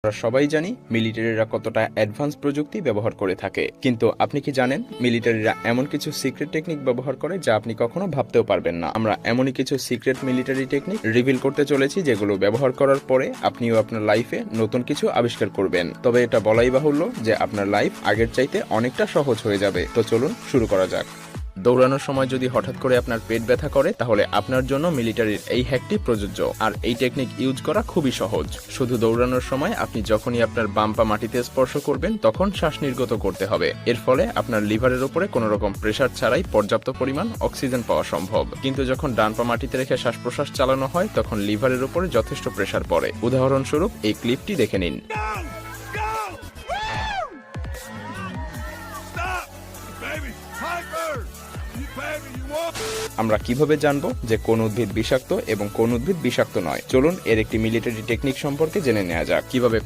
আমরা সবাই জানি মিলিটারিরা কতটা অ্যাডভান্স প্রযুক্তি ব্যবহার করে থাকে, কিন্তু আপনি কি জানেন মিলিটারিরা এমন কিছু সিক্রেট টেকনিক ব্যবহার করে যা আপনি কখনো ভাবতেও পারবেন না। আমরা এমনই কিছু সিক্রেট মিলিটারি টেকনিক রিভিল করতে চলেছি যেগুলো ব্যবহার করার পরে আপনিও আপনার লাইফে নতুন কিছু আবিষ্কার করবেন। তবে এটা বলাই বাহুল্য যে আপনার লাইফ আগের চাইতে অনেকটা সহজ হয়ে যাবে। তো চলুন শুরু করা যাক। দৌড়ানোর সময় যদি হঠাৎ করে আপনার পেট ব্যথা করে, তাহলে আপনার জন্য মিলিটারির এই হ্যাকটি প্রযোজ্য। আর এই টেকনিক ইউজ করা খুবই সহজ। শুধু দৌড়ানোর সময় আপনি যখনই আপনার বাম পা মাটিতে স্পর্শ করবেন তখন শ্বাস নির্গত করতে হবে। এর ফলে আপনার লিভারের উপরে কোনো রকম প্রেসার ছাড়াই পর্যাপ্ত পরিমাণ অক্সিজেন পাওয়া সম্ভব। কিন্তু যখন ডান পা মাটিতে রেখে শ্বাস প্রশ্বাস চালানো হয় তখন লিভারের উপরে যথেষ্ট প্রেসার পড়ে। উদাহরণস্বরূপ এই ক্লিপটি দেখে নিন। আমরা কিভাবে জানবো যে কোন উদ্ভিদ বিষাক্ত এবং কোন উদ্ভিদ বিষাক্ত নয়? চলুন এর একটি মিলিটারি টেকনিক সম্পর্কে জেনে নেওয়া যাক। কিভাবে